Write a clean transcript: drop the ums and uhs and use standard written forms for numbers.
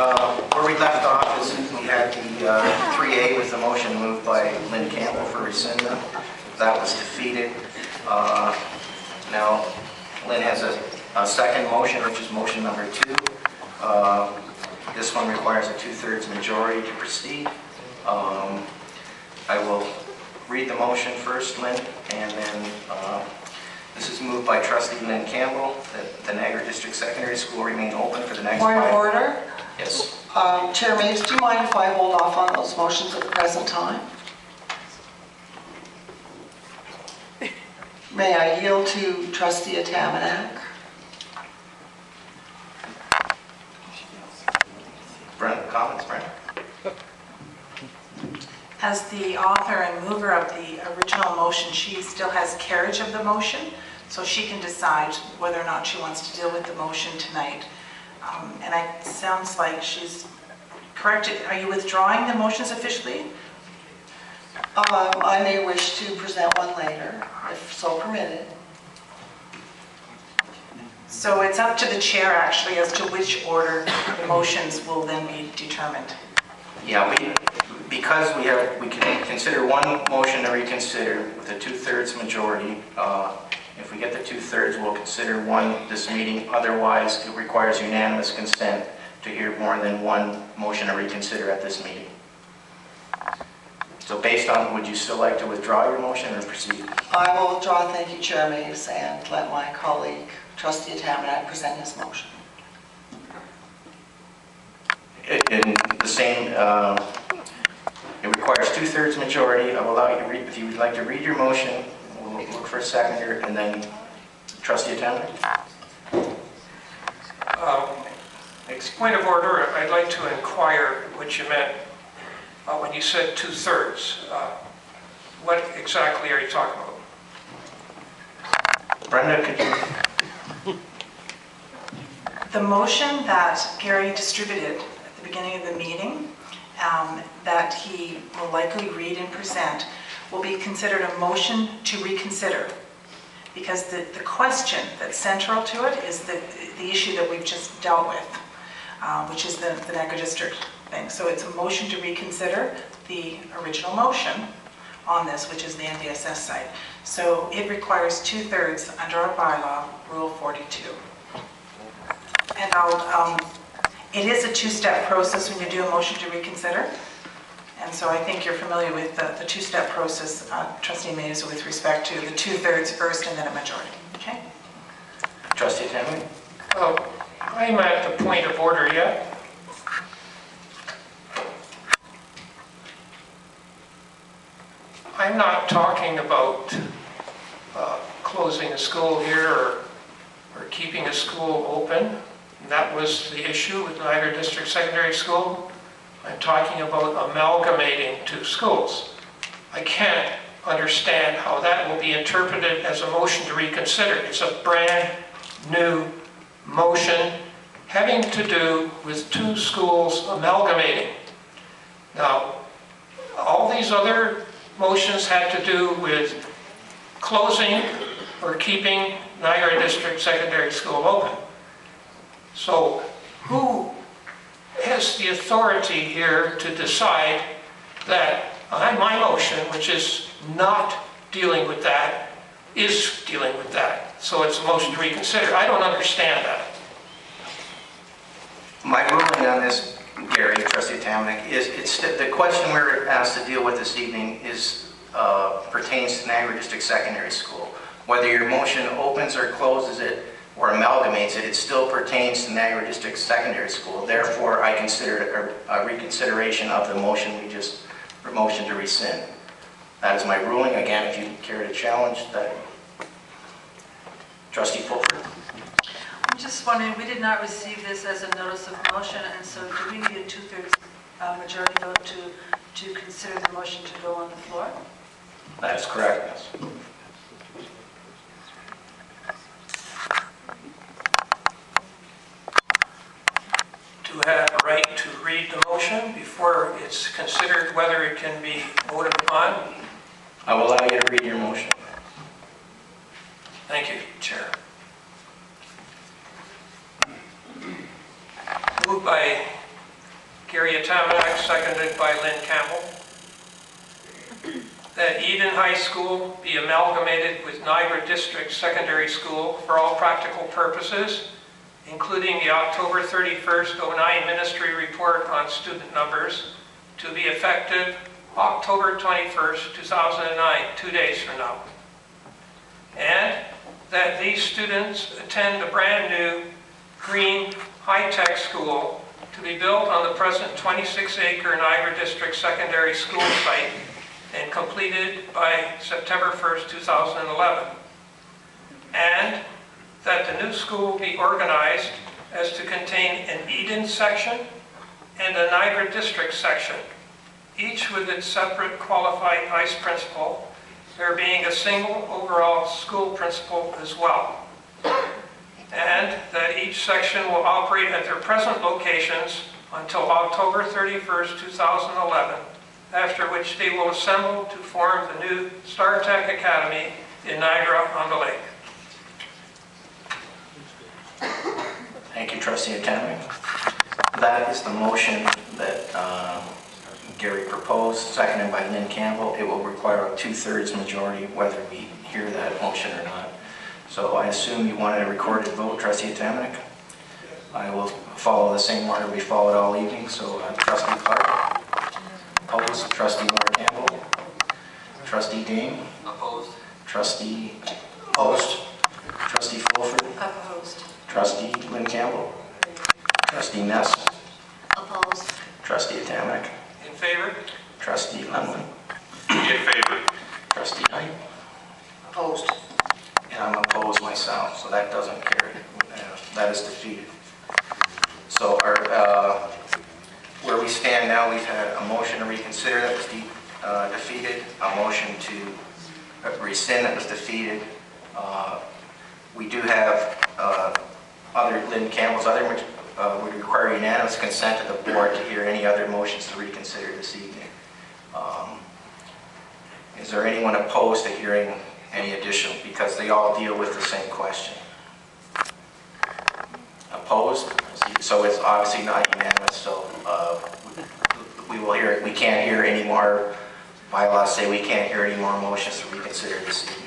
Where we left off is we had the 3A was the motion moved by Lynn Campbell for rescindment. That was defeated. Now, Lynn has a second motion, which is motion number 2. This one requires a 2/3 majority to proceed. I will read the motion first, Lynn, and then this is moved by Trustee Lynn Campbell that the Niagara District Secondary School remain open for the next Point of order. Yes. Chair Mays, do you mind if I hold off on those motions at the present time? May I yield to Trustee Atamanyk? Brent, comments, Brent? As the author and mover of the original motion, she still has carriage of the motion, so she can decide whether or not she wants to deal with the motion tonight. And it sounds like she's correct. Are you withdrawing the motions officially? I may wish to present one later, if so permitted. So it's up to the chair, actually, as to which order the motions will then be determined. Yeah, because we can consider one motion to reconsider with a 2/3 majority. If we get the 2/3, we'll consider one this meeting. Otherwise, it requires unanimous consent to hear more than one motion to reconsider at this meeting. So based on, would you still like to withdraw your motion or proceed? I will withdraw, thank you, Chair Mays, and let my colleague, Trustee Atamanyk, present his motion. In the same, it requires 2/3 majority. I will allow you to read, if you would like to read your motion, we'll look for a seconder, and then Trustee Atamanyk. Point of order, I'd like to inquire what you meant when you said 2/3. What exactly are you talking about? Brenda, could you? The motion that Gary distributed at the beginning of the meeting, that he will likely read and present, will be considered a motion to reconsider. Because the question that's central to it is the issue that we've just dealt with, which is the Niagara District thing. So it's a motion to reconsider the original motion on this, which is the NDSS site. So it requires 2/3 under our bylaw, Rule 42. And it is a two-step process when you do a motion to reconsider. And so I think you're familiar with the two-step process, Trustee Mays, with respect to the 2/3 first and then a majority. Okay? Trustee Atamanyk? I'm at the point of order yet. I'm not talking about closing a school here or keeping a school open. That was the issue with Niagara District Secondary School. I'm talking about amalgamating two schools. I can't understand how that will be interpreted as a motion to reconsider. It's a brand new motion having to do with two schools amalgamating. Now, all these other motions had to do with closing or keeping Niagara District Secondary School open. So who has the authority here to decide that my motion, which is not dealing with that, is dealing with that? So it's a motion to reconsider. I don't understand that. My ruling on this, Gary, Trustee Atamanyk, is the question we're asked to deal with this evening pertains to Niagara District Secondary School. Whether your motion opens or closes it or amalgamates it, it still pertains to Niagara District Secondary School. Therefore, I consider it a reconsideration of the motion motion to rescind. That is my ruling. Again, if you care to challenge that. Trustee Fulford. I'm just wondering, we did not receive this as a notice of motion, and so do we need a 2/3 majority vote to consider the motion to go on the floor? That is correct, yes. Do you have a right to read the motion before it's considered whether it can be voted upon? I will allow you to read your motion. Thank you, Chair. Moved by Gary Atamanyk, seconded by Lynn Campbell, that Eden High School be amalgamated with Niagara District Secondary School for all practical purposes, including the October 31st, 09 Ministry Report on student numbers, to be effective October 21st, 2009, 2 days from now. And that these students attend a brand new green high-tech school to be built on the present 26-acre Niagara District Secondary School site and completed by September 1st, 2011. And that the new school be organized as to contain an Eden section and a Niagara District section, each with its separate qualified vice principal, there being a single overall school principal as well. And that each section will operate at their present locations until October 31st, 2011, after which they will assemble to form the new StarTech Academy in Niagara-on-the-Lake. Thank you, Trustee Atamanyk. That is the motion that Gary proposed, seconded by Lynn Campbell. It will require a 2/3 majority whether we hear that motion or not. So I assume you wanted a recorded vote, Trustee Atamanyk? I will follow the same order we followed all evening. So Trustee Clark? Opposed. Trustee Lynn Campbell? Trustee Dane? Opposed. Trustee Opposed. Trustee Fulford? Opposed. Trustee Lynn Campbell? Trustee Ness? Opposed. Trustee Atamanyk? In favor? Trustee Lemon? In favor. Trustee Knight? Opposed. And I'm opposed myself, so that doesn't carry. That is defeated. So where we stand now, we've had a motion to reconsider that was defeated, a motion to rescind that was defeated. We do have Lynn Campbell's other would require unanimous consent of the board to hear any other motions to reconsider this evening. Is there anyone opposed to hearing any additional, because they all deal with the same question? Opposed? So it's obviously not unanimous, so we can't hear any more bylaws say we can't hear any more motions to reconsider this evening.